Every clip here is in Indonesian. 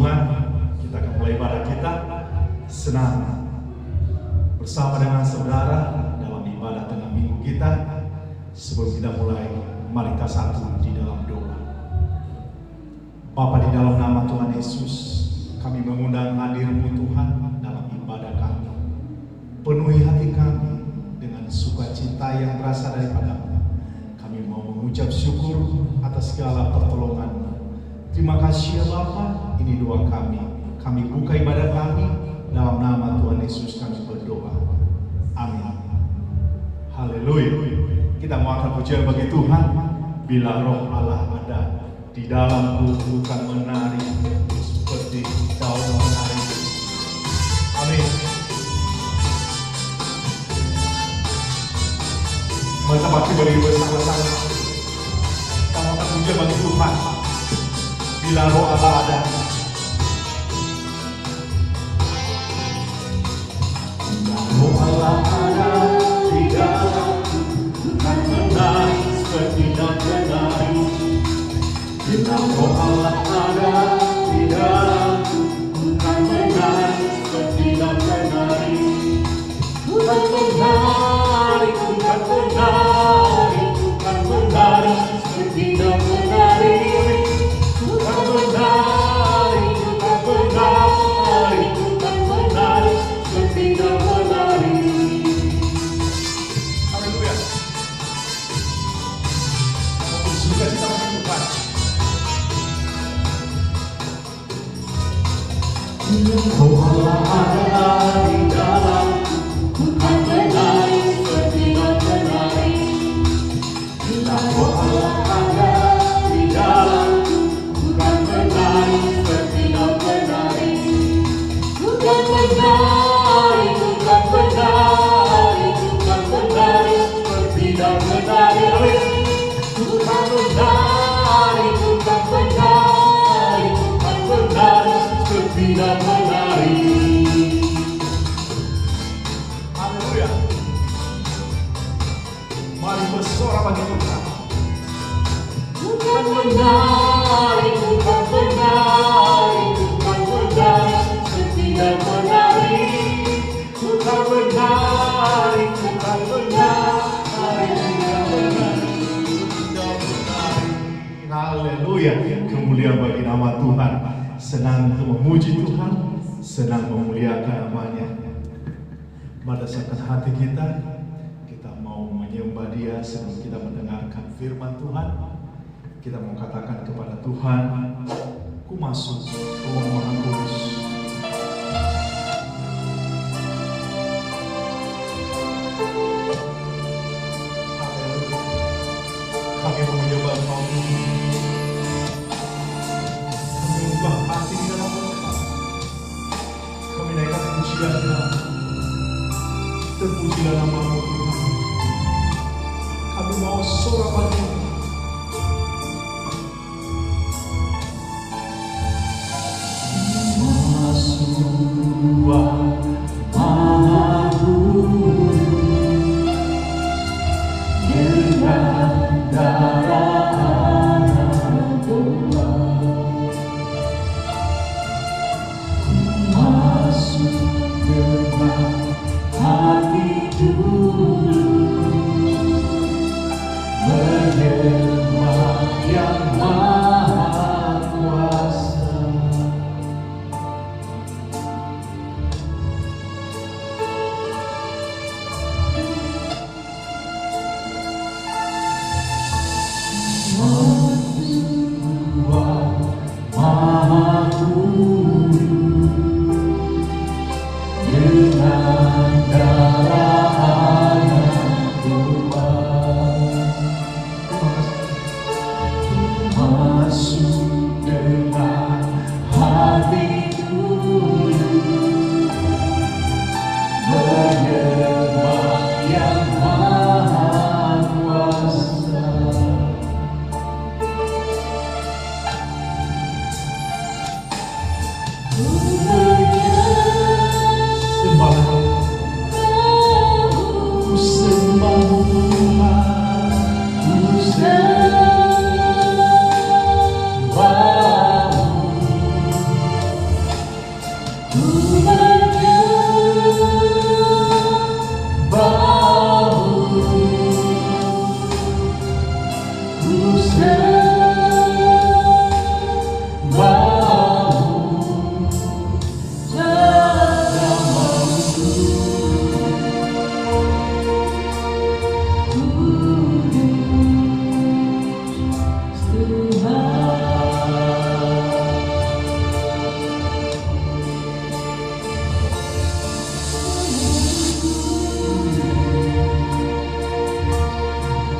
Tuhan, kita akan mulai ibadah kita. Senang bersama dengan saudara dalam ibadah tengah minggu kita. Sebelum kita mulai, mari kita satu di dalam doa. Bapa, di dalam nama Tuhan Yesus, kami mengundang hadir-Mu Tuhan dalam ibadah kami. Penuhi hati kami dengan sukacita yang berasal daripada-Mu. Kami mau mengucap syukur atas segala pertolongan-Mu. Terima kasih ya Bapa, ini doa kami. Kami buka ibadah kami, dalam nama Tuhan Yesus kami berdoa. Amin. Haleluya. Kita mau angkat pujian bagi Tuhan. Bila roh Allah ada di dalamku, bukan menari seperti daun menari. Amin. Mari kita berdiri bersama-sama. Kita mau angkat pujian bagi Tuhan. Bila roh Allah ada. Roh Allah ada di dalamku, bukan menari seperti daun menari. Bila roh Allah ada di dalamku, bukan menari seperti daun menari. Bukan menari, bukan menari, bukan menari seperti daun menari. Bukan menari, bukan menari, bukan menari seperti daun menari. Haleluya. Bersuka cita bagi Tuhan. Roh Allah ada di dalamku, bukan menari seperti daun menari. Bila roh Allah ada di dalamku, bukan menari seperti daun menari. Bukan menari, bukan menari, bukan menari seperti daun menari. Amin. Bukan menari, bukan menari, bukan menari seperti daun menari. Haleluya. Mari bersorak bagi Tuhan. Bukan menari, bukan menari, bukan menari seperti daun menari. Bukan menari, bukan menari, bukan menari seperti daun menari. Haleluya. Kemuliaan bagi nama Tuhan. Senang untuk memuji Tuhan, senang memuliakan namanya. Pada saat hati kita mau menyembah Dia sebelum kita mendengarkan firman Tuhan. Kita mau katakan kepada Tuhan, ku masuk ke ruang Maha Kudus. Haleluya. Kami mau menyembah Kau. Kami ubah hati di dalam Engkau. Kami naikkan pujian dalam. Terpujilah nama-Mu Tuhan. Kami mau sorak padamu.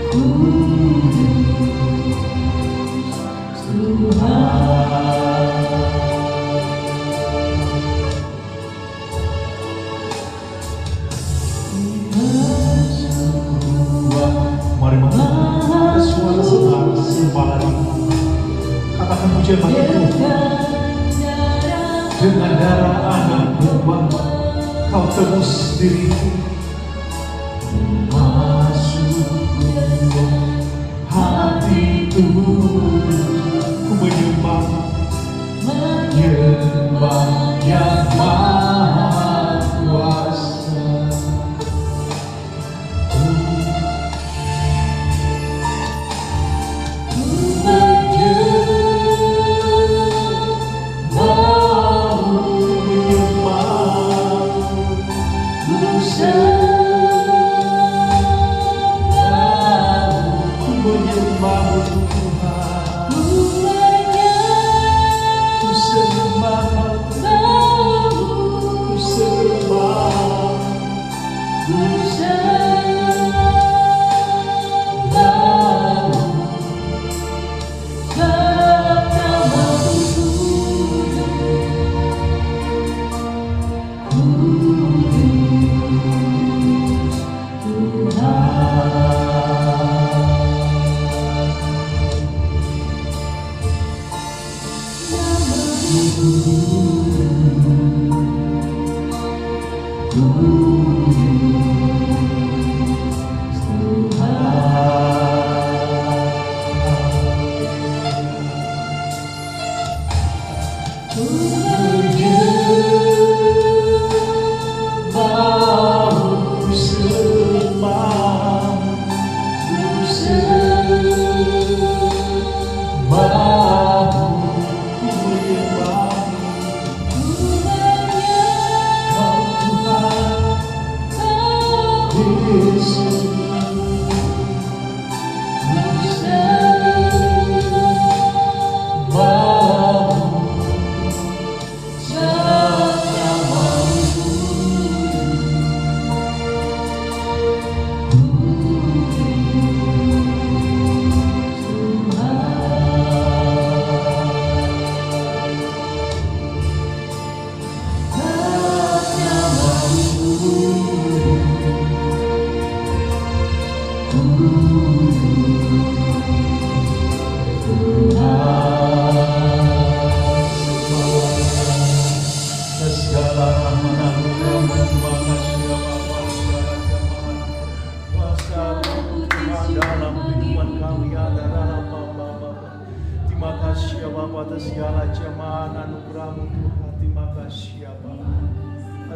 Mari mengangkat suara sedang sembah lagi. Katakan pujian bagi Tuhan. Dengan darah anak domba kau tebus diriku. Masuk hatiku, ku menyembah yang maha kuasa.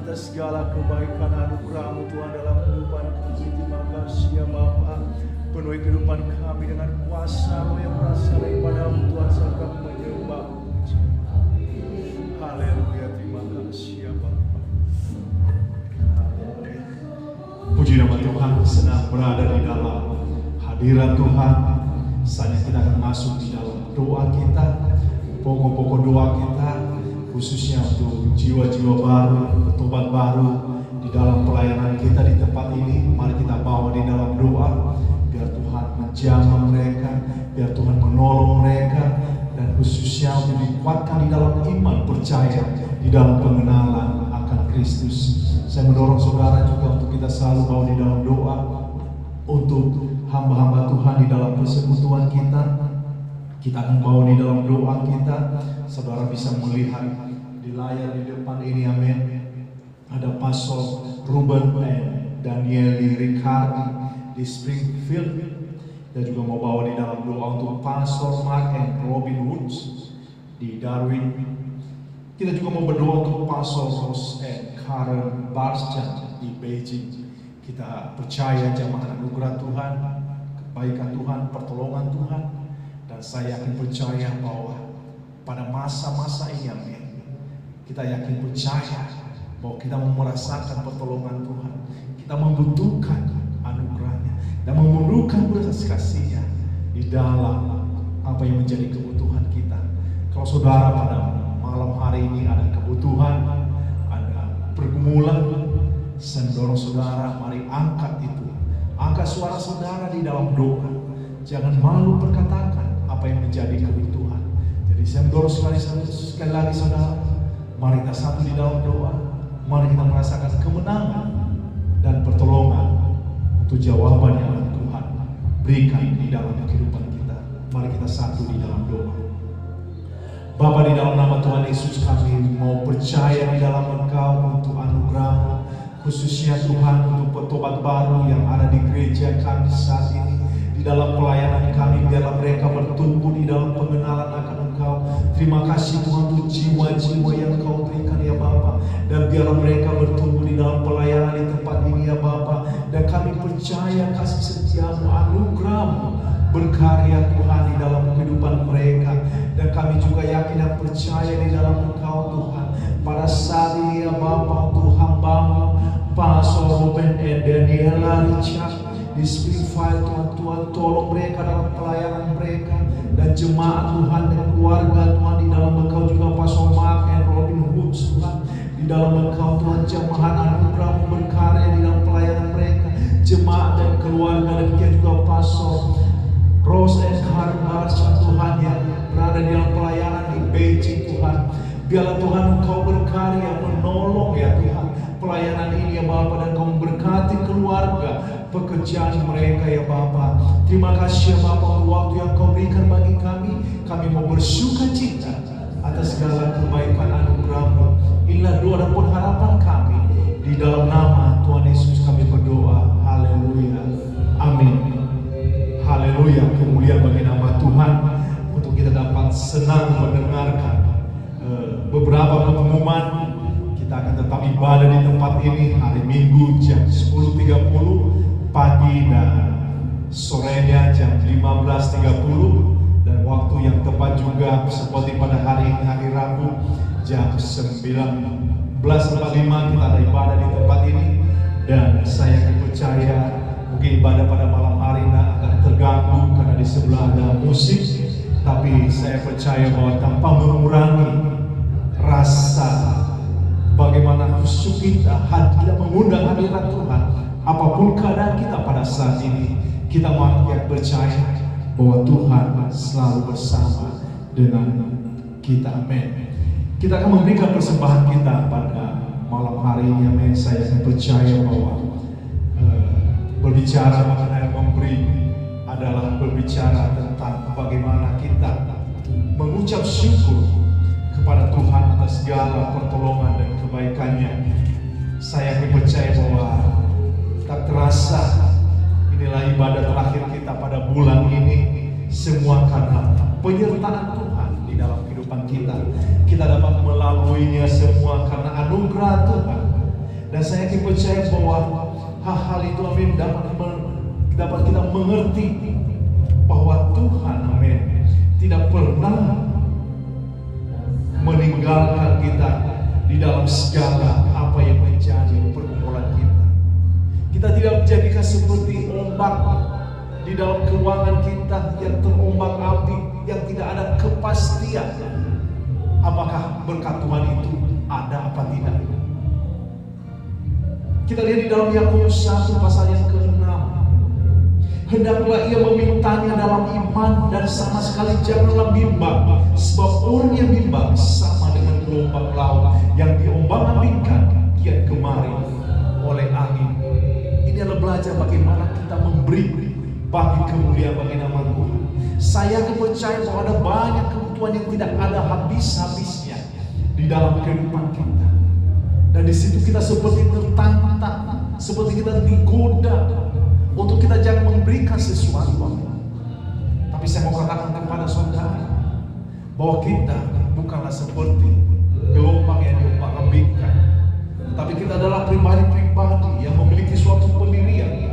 Atas segala kebaikan anugerah-Mu Tuhan dalam kehidupan kami. Terima kasih ya Bapa. Penuhi kehidupan kami dengan kuasa-Mu yang berasal daripada-Mu Tuhan, serta menyembah. Haleluya, terima kasih ya Bapa. Haleluya. Puji nama Tuhan, senang berada di dalam hadirat Tuhan. Saatnya kita akan masuk di dalam doa kita, pokok-pokok doa kita, khususnya untuk jiwa-jiwa baru, bertobat baru di dalam pelayanan kita di tempat ini. Mari kita bawa di dalam doa, biar Tuhan menjamah mereka, biar Tuhan menolong mereka, dan khususnya untuk dikuatkan di dalam iman, percaya di dalam pengenalan akan Kristus. Saya mendorong saudara juga untuk kita selalu bawa di dalam doa untuk hamba-hamba Tuhan di dalam persekutuan kita. Kita akan bawa di dalam doa kita. Saudara bisa melihat di layar di depan ini, amin. Ada Pastor Ruben and Daniel Riccardi di Springfield. Dan juga mau bawa di dalam doa untuk Pastor Mark and Robin Woods di Darwin. Kita juga mau berdoa untuk Pastor Ross and Karen Barsjan di Beijing. Kita percaya jamaah anugerah Tuhan, kebaikan Tuhan, pertolongan Tuhan. Dan saya yakin percaya bahwa pada masa-masa ini, amin, kita yakin percaya bahwa kita merasakan pertolongan Tuhan. Kita membutuhkan anugerahnya dan memerlukan belas kasih-Nya di dalam apa yang menjadi kebutuhan kita. Kalau saudara pada malam hari ini ada kebutuhan, ada pergumulan, saya mendorong saudara, mari angkat itu. Angkat suara saudara di dalam doa. Jangan malu perkatakan apa yang menjadi kebutuhan. Jadi saya mendorong sekali lagi saudara, mari kita satu di dalam doa. Mari kita merasakan kemenangan dan pertolongan untuk jawaban yang Tuhan berikan di dalam kehidupan kita. Mari kita satu di dalam doa. Bapa, di dalam nama Tuhan Yesus kami mau percaya di dalam Engkau untuk anugerah, khususnya Tuhan untuk petobat baru yang ada di gereja kami saat ini. Di dalam pelayanan kami, biarlah mereka bertumbuh di dalam pengenalan akan Engkau. Terima kasih Tuhan untuk jiwa-jiwa yang Engkau berikan ya Bapa. Dan biarlah mereka bertumbuh di dalam pelayanan di tempat ini ya Bapa. Dan kami percaya kasih setiamu, anugerah-Mu berkarya Tuhan di dalam kehidupan mereka. Dan kami juga yakin dan percaya di dalam Engkau Tuhan. Pada saat ini ya Bapa, untuk hamba-Mu Pastor Ruben Daniela Richard di Springfield, Tuhan tolong mereka dalam pelayanan mereka, dan jemaat Tuhan dan keluarga Tuhan di dalam Engkau juga Pastor Mark and Robin Hoods Tuhan di dalam Engkau Tuhan, jemaat anugerah berkarya di dalam pelayanan mereka, jemaat dan keluarga, dan juga Pastor Rose and Harbar Tuhan yang berada di dalam pelayanan di Beijing Tuhan. Biarlah Tuhan Engkau berkarya menolong ya Tuhan pelayanan ini ya Bapa, dan Engkau memberkati keluarga pekerjaan mereka ya Bapa. Terima kasih ya Bapa untuk waktu yang Kau berikan bagi kami. Kami mau bersuka cita atas segala kebaikan anugerah-Mu. Inilah doa dan pengharapan kami. Di dalam nama Tuhan Yesus kami berdoa. Haleluya. Amin. Haleluya. Kemuliaan bagi nama Tuhan. Untuk kita dapat senang mendengarkan beberapa pengumuman. Kita akan tetap ibadah di tempat ini hari Minggu jam 10.30 pagi dan sorenya jam 15.30, dan waktu yang tepat juga seperti pada hari ini, hari Rabu jam 19.45 kita ada ibadah di tempat ini. Dan saya percaya mungkin ibadah pada malam hari ini akan terganggu karena di sebelah ada musik, tapi saya percaya bahwa tanpa mengurangi rasa bagaimana khusyuk kita tidak mengundang hadirat Tuhan, apapun keadaan kita pada saat ini, kita makin percaya bahwa Tuhan selalu bersama dengan kita. Amin. Kita akan memberikan persembahan kita pada malam hari ini. Amin. Saya percaya bahwa berbicara mengenai memberi adalah berbicara tentang bagaimana kita mengucap syukur kepada Tuhan atas segala pertolongan dan kebaikannya. Saya percaya bahwa tak terasa inilah ibadah terakhir kita pada bulan ini, semua karena penyertaan Tuhan di dalam kehidupan kita. Kita dapat melaluinya semua karena anugerah Tuhan. Dan saya percaya bahwa hal-hal itu amin dapat kita mengerti bahwa Tuhan amin tidak pernah meninggalkan kita di dalam segala apa yang menjadi pergumulan kita. Kita tidak dijadikan seperti ombak di dalam keuangan kita yang terombang-ambing, yang tidak ada kepastian apakah berkat Tuhan itu ada apa tidak. Kita lihat di dalam Yakobus 1 pasal yang ke-6. Hendaklah ia memintanya dalam iman dan sama sekali janganlah bimbang, sebab orang yang bimbang sama dengan gelombang laut yang diombang-ambingkan kian kemari oleh angin. Ini adalah belajar bagaimana kita memberi bagi kemuliaan bagi nama Tuhan. Saya percaya bahwa ada banyak kebutuhan yang tidak ada habis-habisnya di dalam kehidupan kita. Dan di situ kita seperti tertantang, seperti kita digoda untuk kita jangan memberikan sesuatu. Tapi saya mau katakan kepada saudara bahwa kita bukanlah seperti gelombang yang diombang-ambingkan, tapi kita adalah pribadi-pribadi yang memiliki suatu pendirian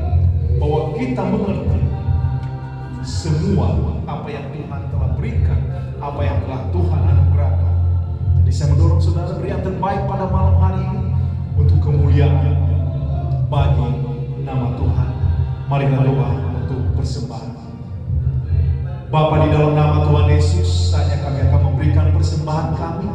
bahwa kita mengerti semua apa yang Tuhan telah berikan, apa yang telah Tuhan anugerahkan. Jadi saya mendorong saudara beri yang terbaik pada malam hari ini untuk kemuliaan bagi nama Tuhan. Mari kita doa untuk persembahan. Bapa, di dalam nama Tuhan Yesus, saatnya kami akan memberikan persembahan kami.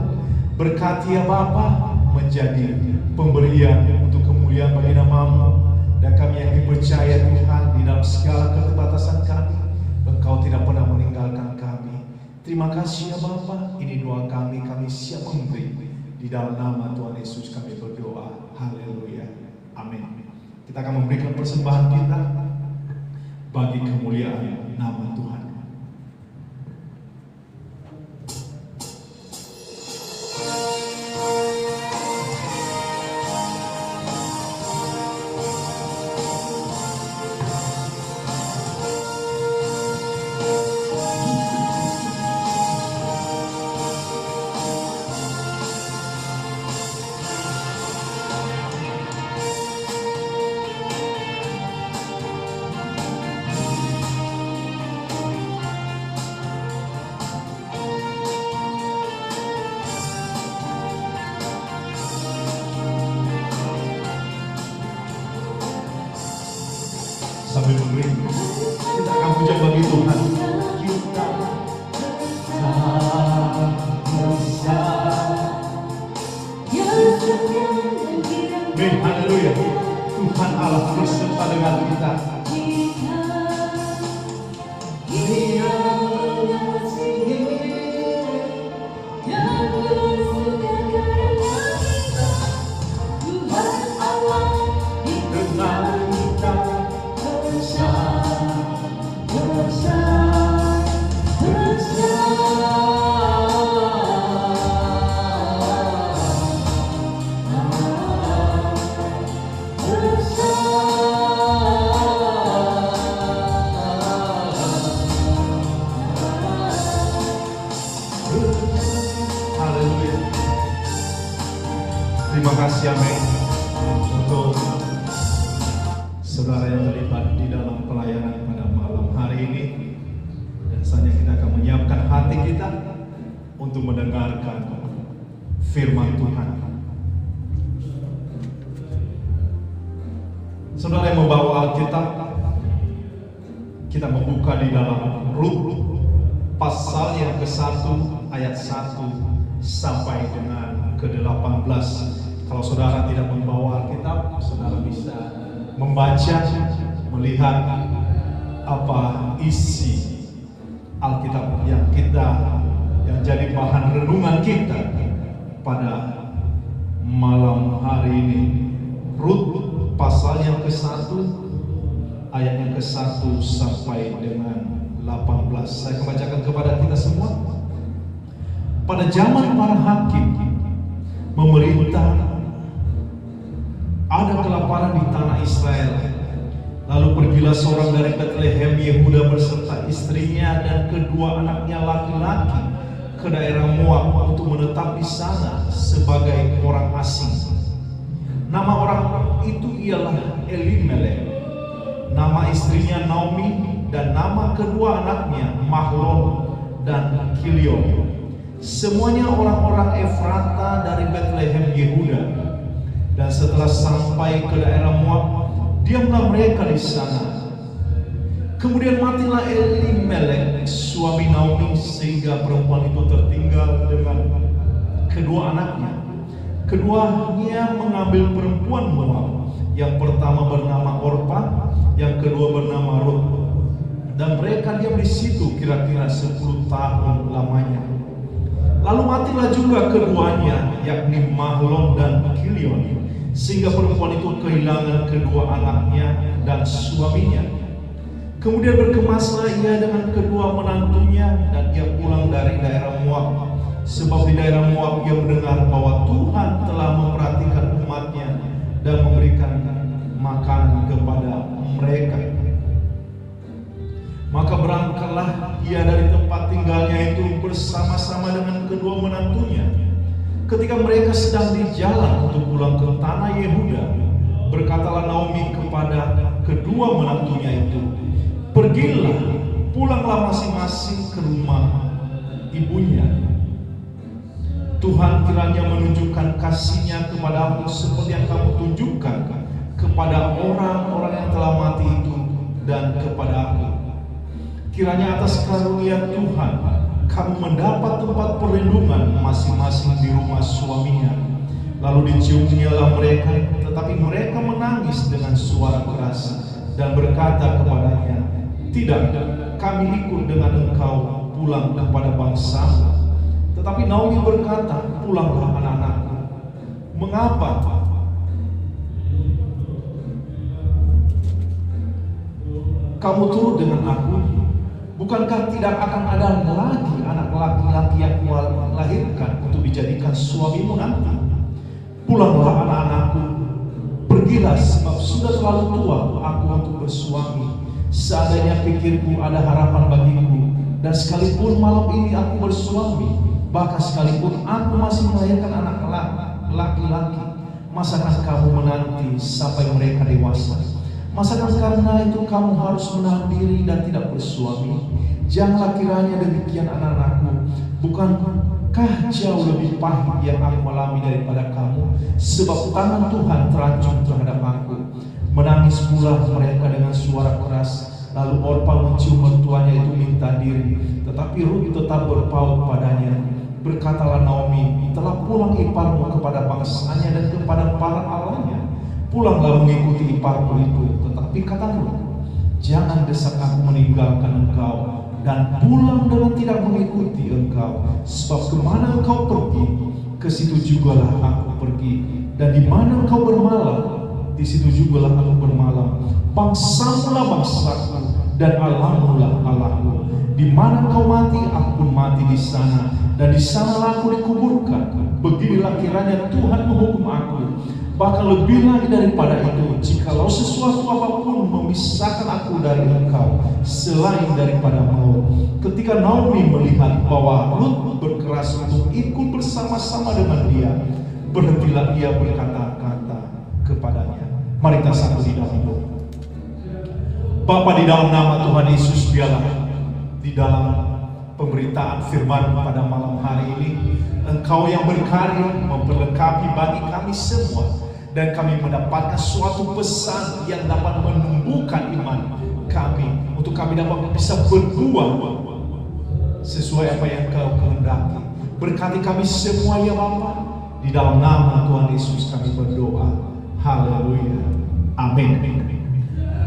Berkati ya Bapa, menjadi pemberian untuk kemuliaan bagi nama-Mu. Dan kami yang dipercaya Tuhan, dalam segala keterbatasan kami. Engkau tidak pernah meninggalkan kami. Terima kasih ya Bapa. Ini doa kami siap memberi. Di dalam nama Tuhan Yesus kami berdoa. Haleluya. Amin. Kita akan memberikan persembahan kita bagi kemuliaan nama Tuhan. Sambil memberi, kita akan puja bagi Tuhan. Kita Amin, haleluya. Tuhan Allah beserta dengan kita. Terima kasih amin untuk saudara yang terlibat di dalam pelayanan pada malam hari ini. Dan saatnya kita akan menyiapkan hati kita untuk mendengarkan firman Tuhan. Saudara yang membawa Alkitab, kita membuka di dalam Rut pasal yang ke-1 ayat 1 sampai dengan ke-18. Kalau saudara tidak membawa Alkitab, saudara bisa membaca, melihat apa isi Alkitab yang jadi bahan renungan kita pada malam hari ini. Rut pasal yang ke-1 ayat yang ke-1 sampai dengan 18. Saya akan bacakan kepada kita semua. Pada zaman para hakim memerintah, ada kelaparan di tanah Israel. Lalu pergilah seorang dari Betlehem Yehuda beserta istrinya dan kedua anaknya laki-laki ke daerah Moab untuk menetap di sana sebagai orang asing. Nama orang itu ialah Elimelek, nama istrinya Naomi, dan nama kedua anaknya Mahlon dan Kilion. Semuanya orang-orang Efrata dari Betlehem Yehuda. Dan setelah sampai ke daerah Moab, diamlah mereka di sana. Kemudian matilah Elimelek suami Naomi, sehingga perempuan itu tertinggal dengan kedua anaknya. Keduanya mengambil perempuan Moab. Yang pertama bernama Orpa, yang kedua bernama Rut. Dan mereka diam di situ kira-kira 10 tahun lamanya. Lalu matilah juga keduanya, yakni Mahlon dan Kilion, sehingga perempuan itu kehilangan kedua anaknya dan suaminya. Kemudian berkemaslah ia dengan kedua menantunya, dan ia pulang dari daerah Moab. Sebab di daerah Moab ia mendengar bahwa Tuhan telah memperhatikan umatnya dan memberikan makanan kepada mereka. Maka berangkatlah ia dari tempat tinggalnya itu bersama-sama dengan kedua menantunya. Ketika mereka sedang di jalan untuk pulang ke tanah Yehuda, berkatalah Naomi kepada kedua menantunya itu, "Pergilah, pulanglah masing-masing ke rumah ibunya. Tuhan kiranya menunjukkan kasih-Nya kepadamu seperti yang kamu tunjukkan kepada orang-orang yang telah mati itu dan kepada aku. Kiranya atas karunia Tuhan kamu mendapat tempat perlindungan masing-masing di rumah suaminya." Lalu diciumnyalah mereka, tetapi mereka menangis dengan suara keras dan berkata kepadanya, "Tidak, kami ikut dengan engkau pulang kepada bangsamu." Tetapi Naomi berkata, "Pulanglah anak-anakku. Mengapa kamu turut dengan aku? Bukankah tidak akan ada lagi anak laki-laki yang kau lahirkan untuk dijadikan suamimu nanti? Pulanglah anak-anakku, pergilah, sebab sudah terlalu tua aku untuk bersuami. Seandainya pikirku ada harapan bagiku, dan sekalipun malam ini aku bersuami, bahkan sekalipun aku masih melahirkan anak laki-laki, masakan kamu menanti sampai mereka dewasa? Masakan karena itu kamu harus menahan diri dan tidak bersuami? Janganlah kiranya demikian anak-anakku. Bukankah jauh lebih pahit yang aku alami daripada kamu? Sebab tangan Tuhan terancam terhadap aku." Menangis pula mereka dengan suara keras. Lalu Orpa mencium mertuanya itu minta diri, tetapi Rut tetap berpaut padanya. Berkatalah Naomi, "Telah pulang iparmu kepada bangsanya dan kepada para allahnya. Pulanglah mengikuti iparmu itu." Tetapi kata Rut, "Jangan desak aku meninggalkan engkau dan pulang dengan tidak mengikuti engkau. Sebab kemana engkau pergi, ke situ jugalah aku pergi. Dan di mana engkau bermalam, di situ jugalah aku bermalam. Bangsamu lah bangsaku, dan Allahmu lah Allahku. Di mana engkau mati, aku pun mati di sana, dan di sanalah aku dikuburkan. Beginilah kiranya Tuhan menghukum aku. Bahkan lebih lagi daripada itu, jikalau sesuatu apapun memisahkan aku dari engkau selain daripada maut." Ketika Naomi melihat bahwa Rut berkeras untuk ikut bersama-sama dengan dia, berhentilah ia berkata-kata kepadanya. Mari kita satu di dalam doa. Bapa, di dalam nama Tuhan Yesus, biarlah di dalam pemberitaan firman pada malam hari ini, Engkau yang berkarya memperlengkapi bagi kami semua, dan kami mendapatkan suatu pesan yang dapat menumbuhkan iman kami, untuk kami dapat bisa berbuah sesuai apa yang Kau kehendaki. Berkati kami semua ya Bapa, di dalam nama Tuhan Yesus kami berdoa. Haleluya, amin.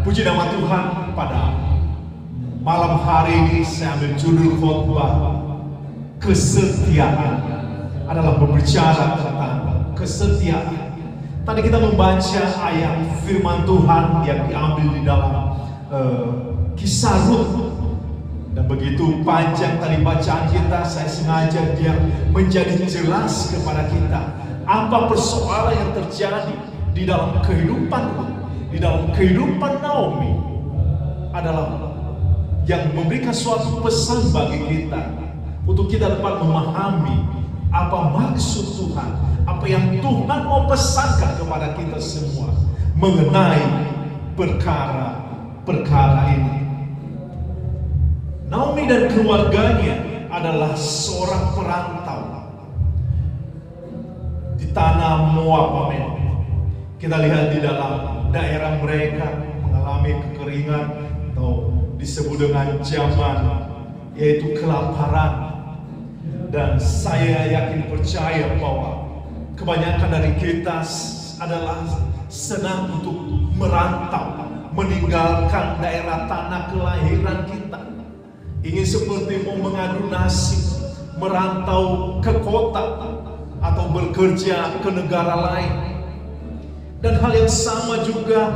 Puji nama Tuhan. Pada malam hari ini saya ambil judul khotbah kesetiaan, adalah berbicara tentang kesetiaan. Tadi kita membaca ayat firman Tuhan yang diambil di dalam Kisah Rut, dan begitu panjang tadi bacaan kita. Saya sengaja biar menjadi jelas kepada kita apa persoalan yang terjadi di dalam kehidupan Rut, di dalam kehidupan Naomi, adalah yang memberikan suatu pesan bagi kita untuk kita dapat memahami apa maksud Tuhan, apa yang Tuhan mau pesankan kepada kita semua mengenai perkara ini. Naomi dan keluarganya adalah seorang perantau di tanah Moab. Kita lihat di dalam daerah mereka mengalami kekeringan, atau disebut dengan zaman yaitu kelaparan. Dan saya yakin percaya bahwa kebanyakan dari kita adalah senang untuk merantau, meninggalkan daerah tanah kelahiran kita. Ingin seperti mau mengadu nasib, merantau ke kota atau bekerja ke negara lain. Dan hal yang sama juga,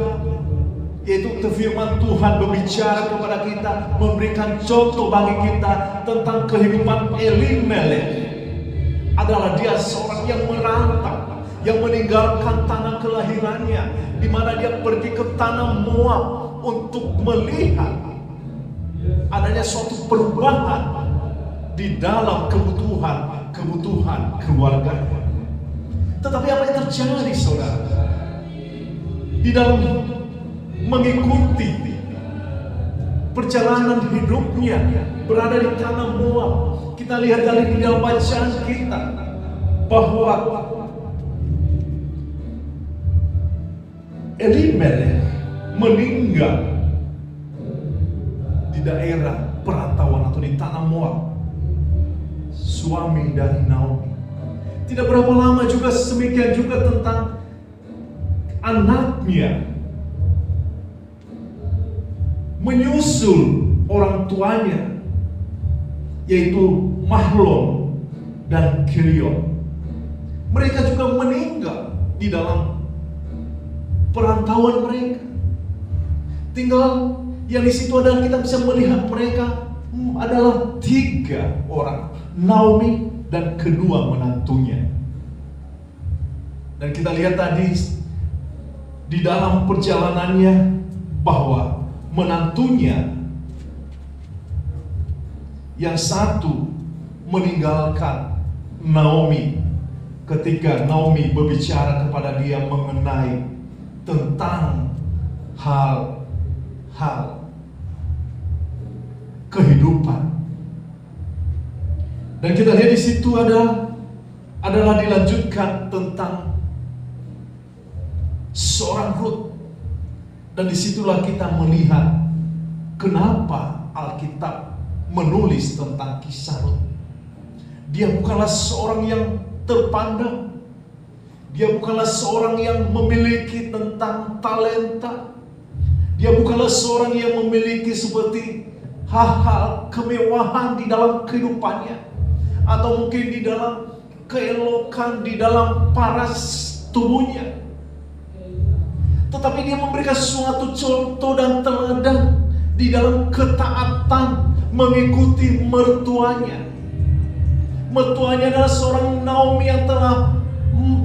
yaitu firman Tuhan berbicara kepada kita, memberikan contoh bagi kita tentang kehidupan Elimelek. Adalah dia seorang yang merantau, yang meninggalkan tanah kelahirannya, di mana dia pergi ke tanah Moab untuk melihat adanya suatu perubahan di dalam kebutuhan keluarganya. Tetapi apa yang terjadi, saudara? Di dalam mengikuti perjalanan hidupnya berada di tanah Moab, kita lihat dari di dalam bacaan kita bahwa Elimelek meninggal di daerah perantauan atau di tanah Moab, suami dari Naomi. Tidak berapa lama juga semikian juga tentang anaknya menyusul orang tuanya, yaitu Mahlon dan Kilion. Mereka juga meninggal di dalam perantauan mereka. Tinggal yang di situ adalah kita bisa melihat mereka adalah 3 orang, Naomi dan kedua menantunya. Dan kita lihat tadi di dalam perjalanannya bahwa menantunya yang satu meninggalkan Naomi ketika Naomi berbicara kepada dia mengenai tentang hal-hal kehidupan. Dan kita lihat di situ adalah dilanjutkan tentang seorang Rut. Dan disitulah kita melihat kenapa Alkitab menulis tentang kisah Rut. Dia bukanlah seorang yang terpandang. Dia bukanlah seorang yang memiliki tentang talenta. Dia bukanlah seorang yang memiliki seperti hal-hal kemewahan di dalam kehidupannya, atau mungkin di dalam keelokan di dalam paras tubuhnya. Tetapi dia memberikan suatu contoh dan teladan di dalam ketaatan mengikuti mertuanya. Mertuanya adalah seorang Naomi yang telah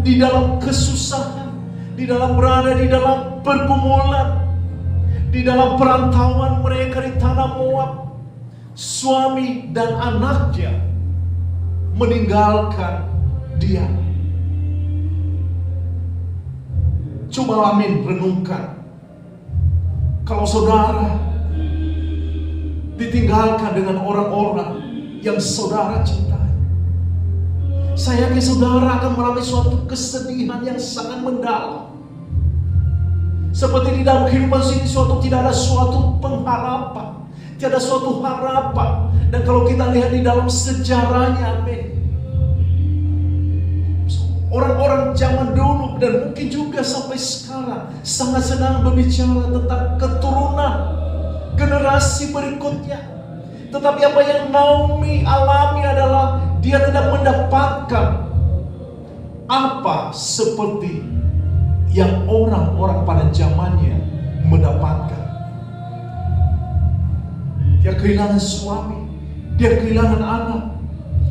di dalam kesusahan, di dalam berada di dalam pergumulan, di dalam perantauan mereka di tanah Moab. Suami dan anaknya meninggalkan dia. Coba amin renungkan, kalau saudara ditinggalkan dengan orang-orang yang saudara cintai, saya yakin saudara akan mengalami suatu kesedihan yang sangat mendalam. Seperti di dalam kehidupan sini tidak ada suatu pengharapan, tiada suatu harapan. Dan kalau kita lihat di dalam sejarahnya, amin, orang-orang zaman dulu dan mungkin juga sampai sekarang sangat senang berbicara tentang keturunan generasi berikutnya. Tetapi apa yang Naomi alami adalah dia tidak mendapatkan apa seperti yang orang-orang pada zamannya mendapatkan. Dia kehilangan suami, dia kehilangan anak,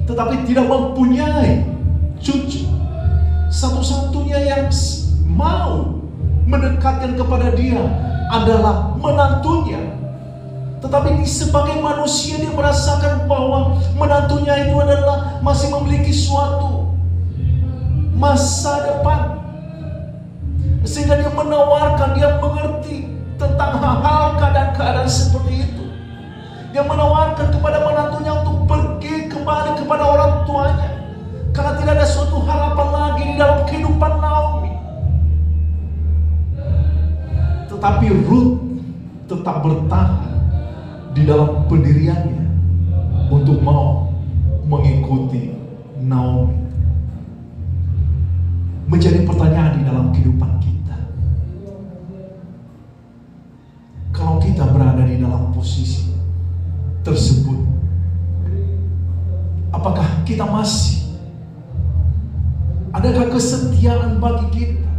tetapi tidak mempunyai cucu. Satu-satunya yang mau mendekatkan kepada dia adalah menantunya. Tetapi sebagai manusia dia merasakan bahwa menantunya itu adalah masih memiliki suatu masa depan, sehingga dia menawarkan, dia mengerti tentang hal-hal keadaan seperti itu. Dia menawarkan kepada menantunya untuk pergi kembali kepada orang tuanya, karena tidak ada suatu harapan lagi di dalam kehidupan Naomi. Tetapi Rut tetap bertahan di dalam pendiriannya untuk mau mengikuti Naomi. Menjadi pertanyaan di dalam kehidupan kita, kalau kita berada di dalam posisi tersebut, apakah kita masih, adakah kesetiaan bagi kita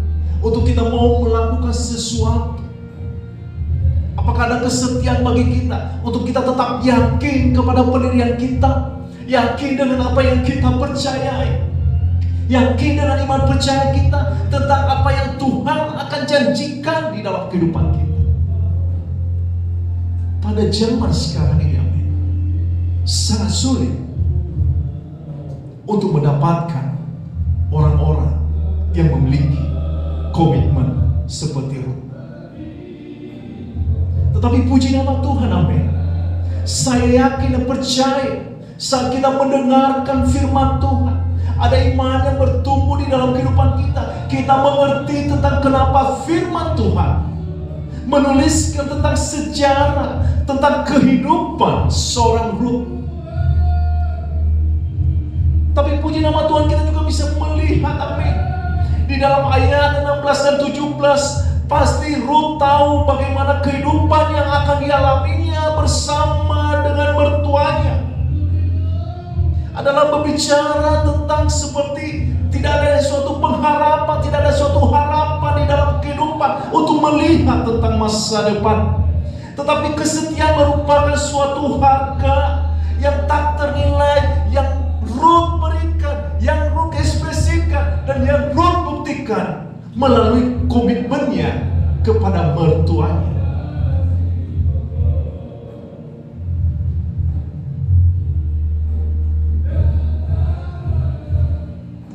untuk kita mau melakukan sesuatu? Apakah ada kesetiaan bagi kita untuk kita tetap yakin kepada pendirian kita, yakin dengan apa yang kita percayai, yakin dengan iman percaya kita tentang apa yang Tuhan akan janjikan di dalam kehidupan kita? Pada zaman sekarang ini, amin, sangat sulit untuk mendapatkan orang-orang yang memiliki komitmen seperti Rut. Tetapi puji nama Tuhan, amin, saya yakin dan percaya saat kita mendengarkan firman Tuhan, ada iman yang bertumbuh di dalam kehidupan kita. Kita mengerti tentang kenapa firman Tuhan menuliskan tentang sejarah, tentang kehidupan seorang Rut. Tapi puji nama Tuhan, kita juga bisa melihat, amin, di dalam ayat 16 dan 17 Pasti Ruth tahu bagaimana kehidupan yang akan dialaminya bersama dengan mertuanya. Adalah berbicara tentang seperti tidak ada suatu pengharapan, tidak ada suatu harapan di dalam kehidupan untuk melihat tentang masa depan. Tetapi kesetiaan merupakan suatu harga yang tak ternilai, yang Ruth berikan, yang Ruth ekspresikan, dan yang Ruth buktikan melalui komitmennya kepada mertuanya.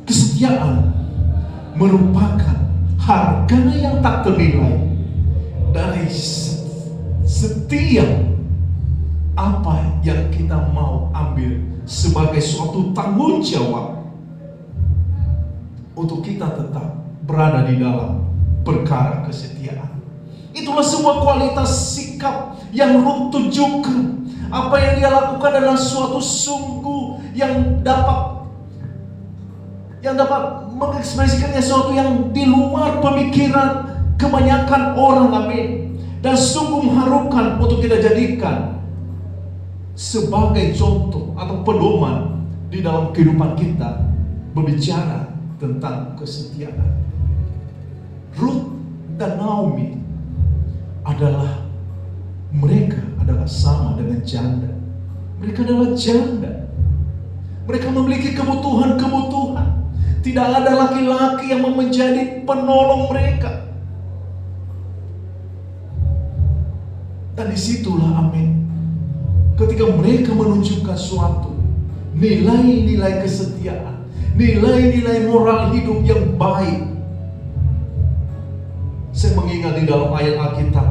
Kesetiaan merupakan harganya yang tak ternilai dari setiap apa yang kita mau ambil sebagai suatu tanggung jawab untuk kita tetap berada di dalam perkara kesetiaan. Itulah sebuah kualitas sikap yang Ruth tunjukkan. Apa yang dia lakukan adalah suatu sungguh yang dapat mengekspresikannya sesuatu yang di luar pemikiran kebanyakan orang, amin. Dan sungguh mengharukan untuk kita jadikan sebagai contoh atau pedoman di dalam kehidupan kita berbicara tentang kesetiaan. Ruth dan Naomi mereka adalah sama dengan janda. Mereka adalah janda. Mereka memiliki kebutuhan-kebutuhan. Tidak ada laki-laki yang menjadi penolong mereka. Dan disitulah, amin, ketika mereka menunjukkan suatu nilai-nilai kesetiaan, nilai-nilai moral hidup yang baik. Saya mengingat di dalam ayat Alkitab,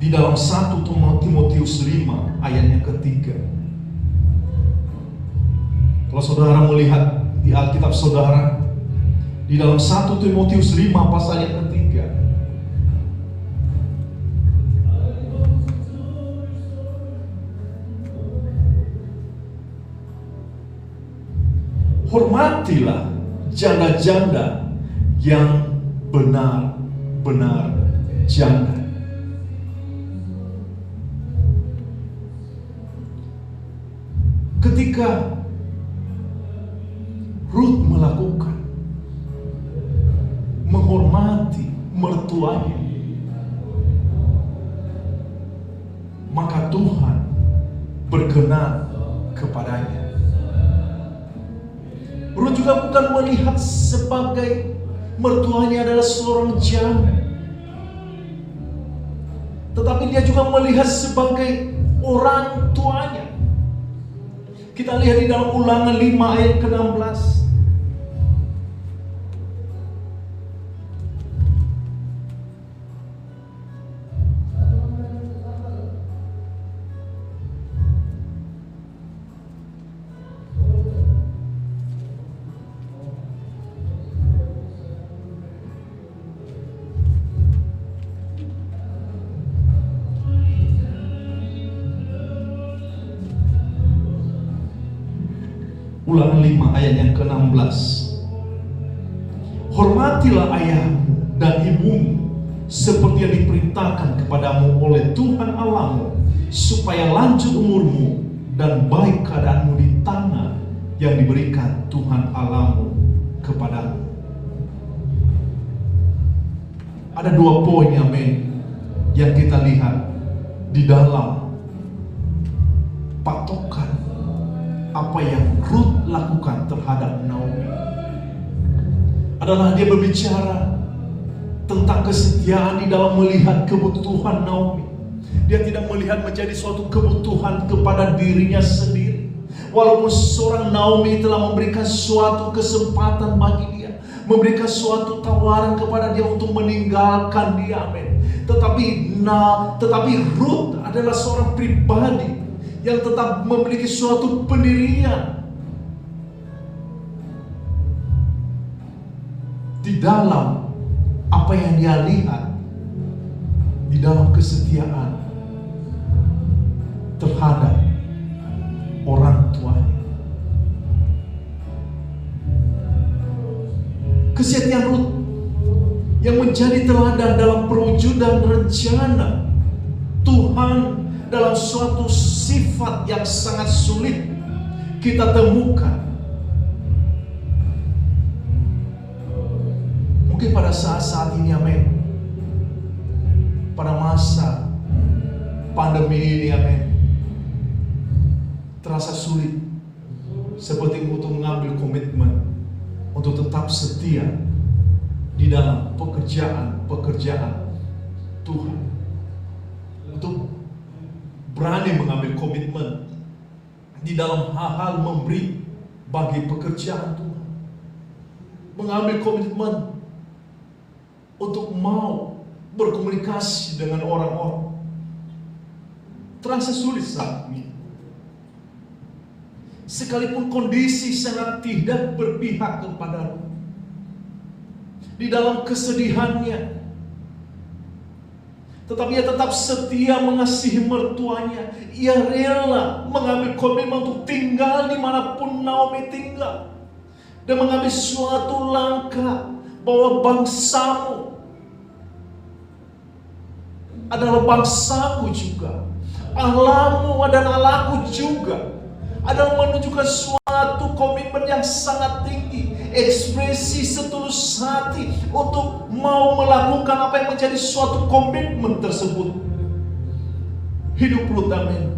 di dalam 1 Timotius 5 ayatnya ketiga. Kalau saudara melihat di Alkitab saudara, di dalam 1 Timotius 5 pasal yang ketiga, hormatilah janda-janda yang benar-benar janda. Ketika Ruth menghormati mertuanya, maka Tuhan berkenan kepadanya. Ruth juga bukan melihat sebagai mertuanya adalah seorang janda, tetapi dia juga melihat sebagai orang tuanya. Kita lihat di dalam Ulangan 5 ayat ke-16. Ulangan 5 ayat yang ke-16. Hormatilah ayahmu dan ibumu seperti yang diperintahkan kepadamu oleh Tuhan Allahmu, supaya lanjut umurmu dan baik keadaanmu di tanah yang diberikan Tuhan Allahmu kepadamu. Ada 2 poin, amin, yang kita lihat di dalam patokan apa yang Ruth lakukan terhadap Naomi. Adalah dia berbicara tentang kesetiaan di dalam melihat kebutuhan Naomi. Dia tidak melihat menjadi suatu kebutuhan kepada dirinya sendiri. Walaupun seorang Naomi telah memberikan suatu kesempatan bagi dia, memberikan suatu tawaran kepada dia untuk meninggalkan dia, amin. Tetapi Ruth adalah seorang pribadi yang tetap memiliki suatu pendirian di dalam apa yang dia lihat, di dalam kesetiaan terhadap orang tuanya. Kesetiaan Ruth yang menjadi teladan dalam perwujudan rencana Tuhan dalam suatu sifat yang sangat sulit kita temukan. Mungkin pada saat-saat ini, amin, pada masa pandemi ini, amin, terasa sulit seperti untuk mengambil komitmen untuk tetap setia di dalam pekerjaan Tuhan, untuk berani mengambil komitmen di dalam hal-hal memberi bagi pekerjaan Tuhan, mengambil komitmen untuk mau berkomunikasi dengan orang-orang. Terasa sulit saat ini, sekalipun kondisi sangat tidak berpihak kepada di dalam kesedihannya, tetapi ia tetap setia mengasihi mertuanya. Ia rela mengambil komitmen untuk tinggal dimanapun Naomi tinggal, dan mengambil suatu langkah bahwa bangsamu adalah bangsaku juga, Allahmu dan Allahku juga, adalah menunjukkan suatu komitmen yang sangat tinggi, ekspresi setulus hati untuk mau melakukan apa yang menjadi suatu komitmen tersebut. Hidup Rut, amin,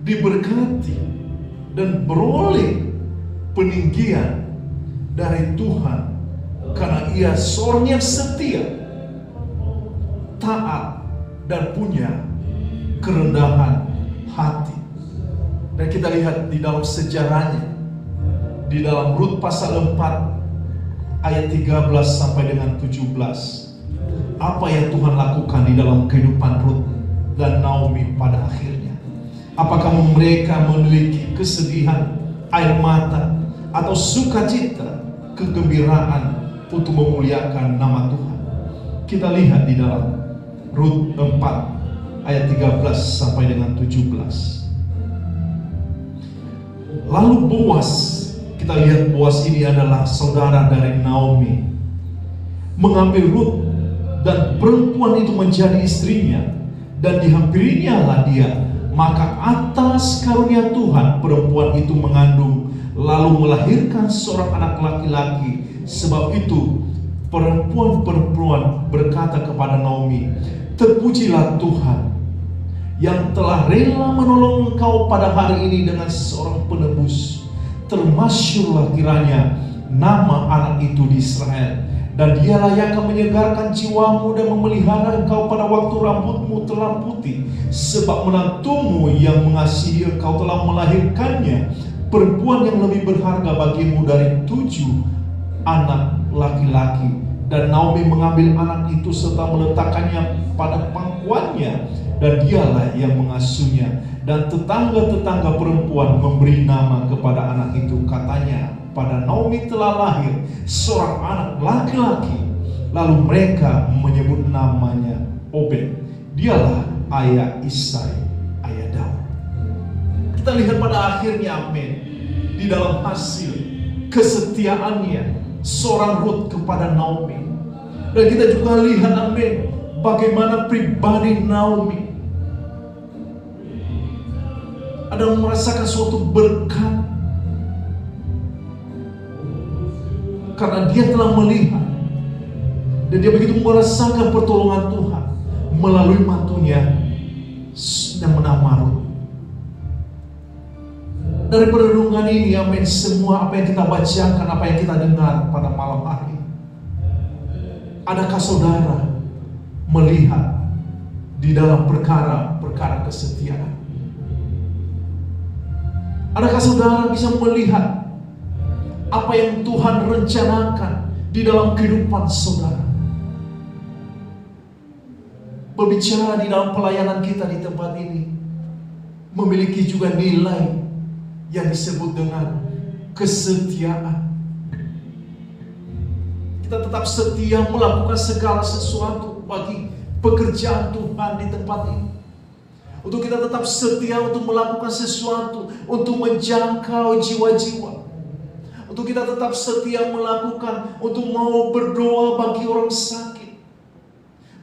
diberkati dan beroleh peninggian dari Tuhan karena ia seorang yang setia, taat, dan punya kerendahan hati. Dan kita lihat di dalam sejarahnya, di dalam Rut pasal 4 ayat 13 sampai dengan 17, apa yang Tuhan lakukan di dalam kehidupan Rut dan Naomi pada akhirnya. Apakah mereka memiliki kesedihan, air mata, atau sukacita, kegembiraan untuk memuliakan nama Tuhan? Kita lihat di dalam Rut 4 ayat 13 sampai dengan 17. Lalu Boas, kita lihat Boas ini adalah saudara dari Naomi, mengambil Rut dan perempuan itu menjadi istrinya, dan dihampirinya lah dia. Maka atas karunia Tuhan perempuan itu mengandung, lalu melahirkan seorang anak laki-laki. Sebab itu perempuan berkata kepada Naomi, terpujilah Tuhan yang telah rela menolong engkau pada hari ini dengan seorang penebus. Termasyurlah kiranya nama anak itu di Israel, dan dialah yang akan menyegarkan jiwamu dan memelihara engkau pada waktu rambutmu telah putih. Sebab menantumu yang mengasihi engkau telah melahirkannya, perempuan yang lebih berharga bagimu dari 7 anak laki-laki. Dan Naomi mengambil anak itu serta meletakkannya pada pangkuannya, dan dialah yang mengasuhnya. Dan tetangga-tetangga perempuan memberi nama kepada anak itu. Katanya, pada Naomi telah lahir seorang anak laki-laki. Lalu mereka menyebut namanya Obed. Dialah ayah Isai, ayah Daud. Kita lihat pada akhirnya, amin, di dalam hasil kesetiaannya seorang Rut kepada Naomi. Dan kita juga lihat, amin, bagaimana pribadi Naomi adalah merasakan suatu berkat karena dia telah melihat dan dia begitu merasakan pertolongan Tuhan melalui mantunya yang bernama Rut. Dari perenungan ini, amin, semua apa yang kita bacakan, apa yang kita dengar pada malam hari, adakah saudara melihat di dalam perkara kesetiaan? Adakah saudara bisa melihat apa yang Tuhan rencanakan di dalam kehidupan saudara? Berbicara di dalam pelayanan kita di tempat ini memiliki juga nilai yang disebut dengan kesetiaan. Kita tetap setia melakukan segala sesuatu bagi pekerjaan Tuhan di tempat ini. Untuk kita tetap setia untuk melakukan sesuatu untuk menjangkau jiwa-jiwa. Untuk kita tetap setia melakukan untuk mau berdoa bagi orang sakit.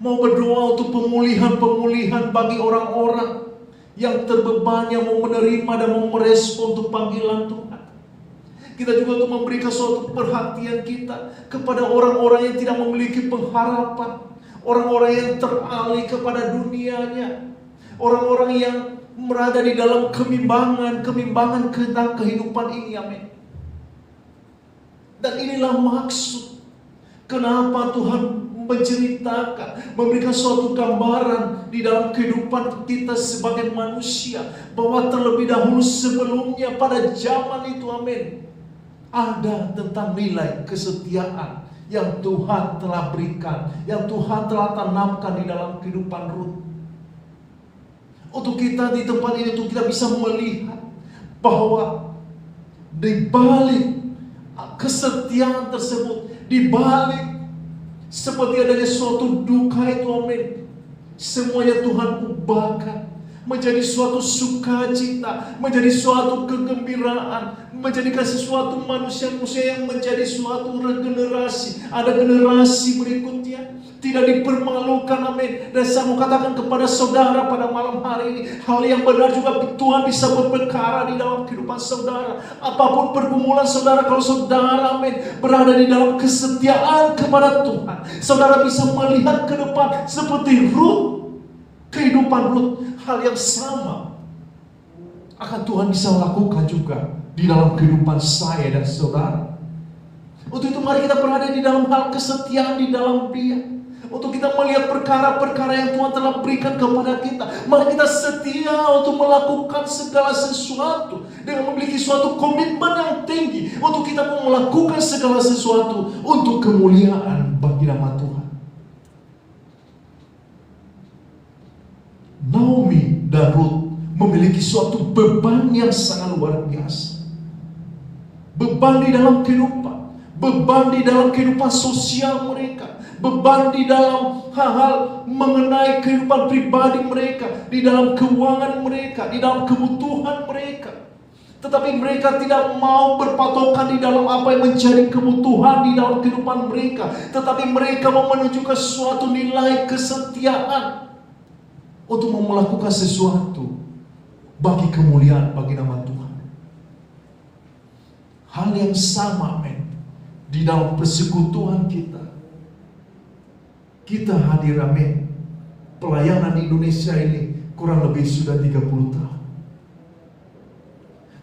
Mau berdoa untuk pemulihan-pemulihan bagi orang-orang yang terbebani, yang mau menerima dan mau merespon untuk panggilan Tuhan. Kita juga untuk memberikan suatu perhatian kita kepada orang-orang yang tidak memiliki pengharapan, orang-orang yang teralih kepada dunianya, orang-orang yang berada di dalam kebimbangan tentang kehidupan ini. Amin. Dan inilah maksud kenapa Tuhan menceritakan, memberikan suatu gambaran di dalam kehidupan kita sebagai manusia, bahwa terlebih dahulu sebelumnya pada zaman itu, amin, ada tentang nilai kesetiaan yang Tuhan telah berikan, yang Tuhan telah tanamkan di dalam kehidupan Rut. Untuk kita di tempat ini, untuk kita bisa melihat bahwa di balik kesetiaan tersebut, di balik seperti adanya suatu duka itu, amin, semuanya Tuhan ubahkan menjadi suatu sukacita, menjadi suatu kegembiraan, menjadikan sesuatu manusia-manusia yang menjadi suatu regenerasi. Ada generasi berikutnya tidak dipermalukan, amin. Dan saya mau katakan kepada saudara pada malam hari ini, hal yang benar juga Tuhan bisa berperkara di dalam kehidupan saudara. Apapun pergumulan saudara, kalau saudara, amin, berada di dalam kesetiaan kepada Tuhan, saudara bisa melihat ke depan seperti Rut, kehidupan Rut. Hal yang sama akan Tuhan bisa lakukan juga di dalam kehidupan saya dan saudara. Untuk itu mari kita berada di dalam hal kesetiaan di dalam Dia. Untuk kita melihat perkara-perkara yang Tuhan telah berikan kepada kita. Mari kita setia untuk melakukan segala sesuatu dengan memiliki suatu komitmen yang tinggi. Untuk kita melakukan segala sesuatu untuk kemuliaan bagi nama Tuhan. Naomi dan Rut memiliki suatu beban yang sangat luar biasa. Beban di dalam kehidupan, beban di dalam kehidupan sosial mereka, beban di dalam hal-hal mengenai kehidupan pribadi mereka, di dalam keuangan mereka, di dalam kebutuhan mereka. Tetapi mereka tidak mau berpatokan di dalam apa yang menjadi kebutuhan di dalam kehidupan mereka. Tetapi mereka mau menunjukkan suatu nilai kesetiaan untuk melakukan sesuatu bagi kemuliaan bagi nama Tuhan. Hal yang sama, men, di dalam persekutuan kita. Kita hadir, amin. Pelayanan di Indonesia ini kurang lebih sudah 30 tahun.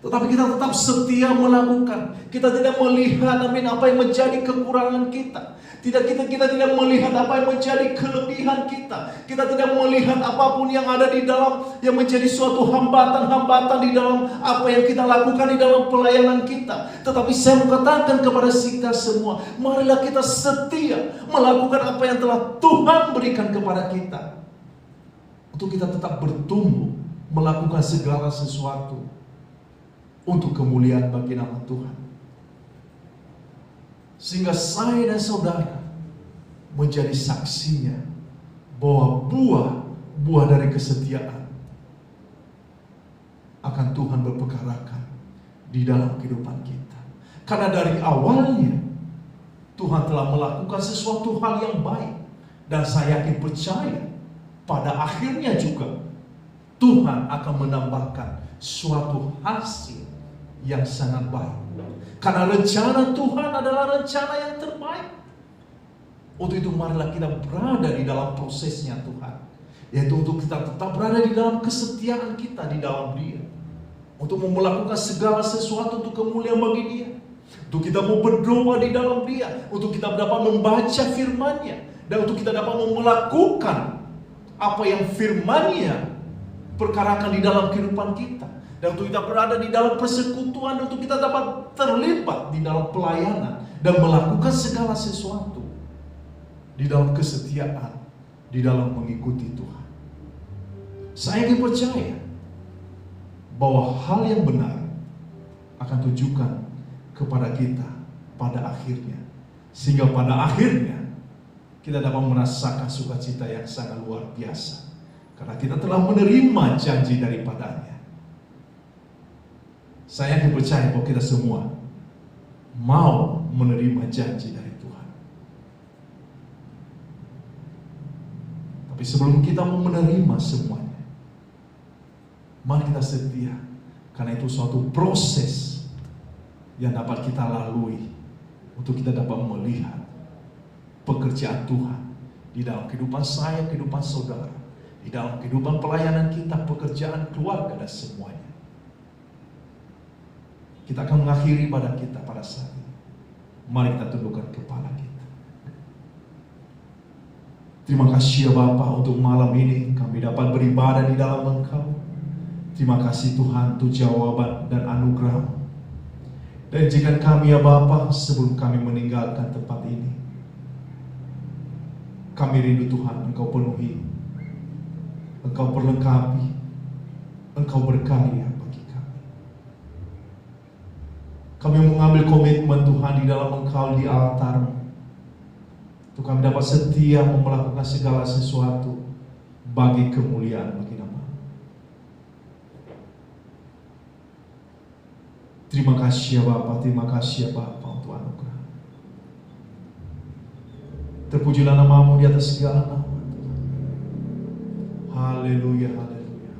Tetapi kita tetap setia melakukan. Kita tidak melihat, amin, apa yang menjadi kekurangan kita. Kita tidak melihat apa yang menjadi kelebihan kita. Kita tidak melihat apapun yang ada di dalam, yang menjadi suatu hambatan-hambatan di dalam apa yang kita lakukan di dalam pelayanan kita. Tetapi saya mau katakan kepada kita semua, marilah kita setia melakukan apa yang telah Tuhan berikan kepada kita. Untuk kita tetap bertumbuh, melakukan segala sesuatu untuk kemuliaan bagi nama Tuhan. Sehingga saya dan saudara menjadi saksinya bahwa buah dari kesetiaan akan Tuhan berpekarakan di dalam kehidupan kita. Karena dari awalnya Tuhan telah melakukan sesuatu hal yang baik. Dan saya yakin percaya pada akhirnya juga Tuhan akan menambahkan suatu hasil yang sangat baik. Karena rencana Tuhan adalah rencana yang terbaik. Untuk itu marilah kita berada di dalam prosesnya Tuhan. Yaitu untuk kita tetap berada di dalam kesetiaan kita di dalam Dia. Untuk melakukan segala sesuatu untuk kemuliaan bagi Dia. Untuk kita mau berdoa di dalam Dia. Untuk kita dapat membaca firman-Nya. Dan untuk kita dapat melakukan apa yang firman-Nya perkarakan di dalam kehidupan kita. Dan untuk kita berada di dalam persekutuan, untuk kita dapat terlibat di dalam pelayanan dan melakukan segala sesuatu di dalam kesetiaan, di dalam mengikuti Tuhan. Saya ingin percaya bahwa hal yang benar akan tunjukkan kepada kita pada akhirnya. Sehingga pada akhirnya kita dapat merasakan sukacita yang sangat luar biasa. Karena kita telah menerima janji daripadanya. Saya yakin percaya bahwa kita semua mau menerima janji dari Tuhan. Tapi sebelum kita mau menerima semuanya, mari kita setia. Karena itu suatu proses yang dapat kita lalui untuk kita dapat melihat pekerjaan Tuhan di dalam kehidupan saya, kehidupan saudara, di dalam kehidupan pelayanan kita, pekerjaan keluarga, dan semuanya. Kita akan mengakhiri ibadah kita pada saat ini. Mari kita tundukkan kepala kita. Terima kasih ya Bapa untuk malam ini kami dapat beribadah di dalam Engkau. Terima kasih Tuhan untuk jawaban dan anugerah. Dan izinkan kami ya Bapa, sebelum kami meninggalkan tempat ini, kami rindu Tuhan Engkau penuhi, Engkau perlengkapi, Engkau berkarya bagi kami. Kami mengambil komitmen Tuhan di dalam Engkau, di altar-Mu, untuk kami dapat setia melakukan segala sesuatu bagi kemuliaan bagi nama. Terima kasih ya Bapa, terima kasih ya Bapa untuk anugerah. Terpujilah nama-Mu di atas segala nama. Haleluya, haleluya.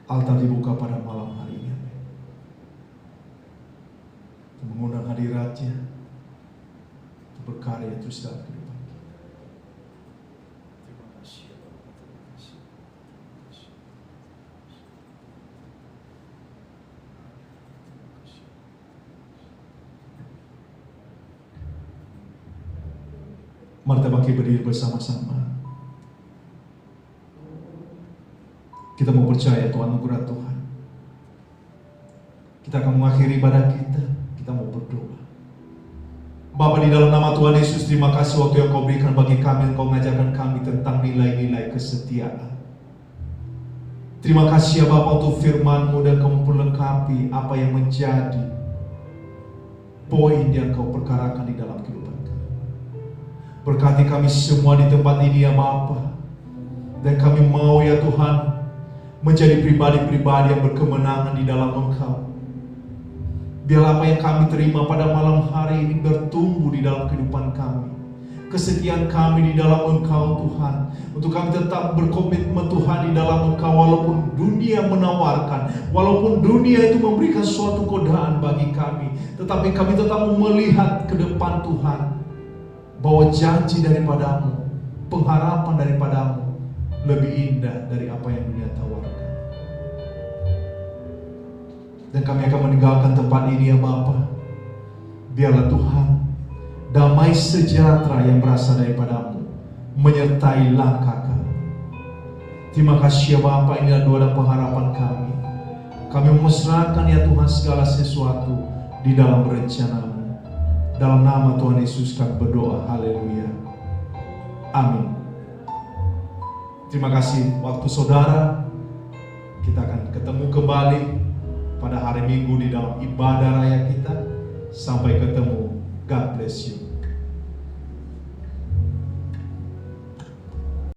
Altar dibuka pada malam hari ini. Mengundang hadirat-Nya untuk berkarya terus dalam kehidupan. Mari kita bangkit berdiri bersama-sama. Kita mau percaya Tuhan anugerah Tuhan. Kita akan mengakhiri ibadah kita. Kita mau berdoa. Bapa, di dalam nama Tuhan Yesus, terima kasih waktu yang Kau berikan bagi kami. Engkau mengajarkan kami tentang nilai-nilai kesetiaan. Terima kasih ya Bapa untuk firman-Mu, dan Kau memperlengkapi apa yang menjadi poin yang Kau perkarakan di dalam kehidupan. Berkati kami semua di tempat ini ya Bapa. Dan kami mau ya Tuhan menjadi pribadi-pribadi yang berkemenangan di dalam Engkau. Biarlah apa yang kami terima pada malam hari ini bertumbuh di dalam kehidupan kami. Kesetiaan kami di dalam Engkau Tuhan. Untuk kami tetap berkomitmen Tuhan di dalam Engkau, walaupun dunia menawarkan, walaupun dunia itu memberikan suatu godaan bagi kami, tetapi kami tetap melihat ke depan Tuhan, bahwa janji daripada-Mu, pengharapan daripada-Mu lebih indah dari apa yang dunia tawarkan. Dan kami akan meninggalkan tempat ini ya Bapa. Biarlah Tuhan, damai sejahtera yang berasal daripada-Mu menyertai langkah kami. Terima kasih ya Bapa, inilah doa dan pengharapan kami. Kami memusrahkan ya Tuhan segala sesuatu di dalam rencana-Mu. Dalam nama Tuhan Yesus kami berdoa, haleluya, amin. Terima kasih waktu saudara. Kita akan ketemu kembali pada hari Minggu di dalam ibadah raya kita. Sampai ketemu, God bless you.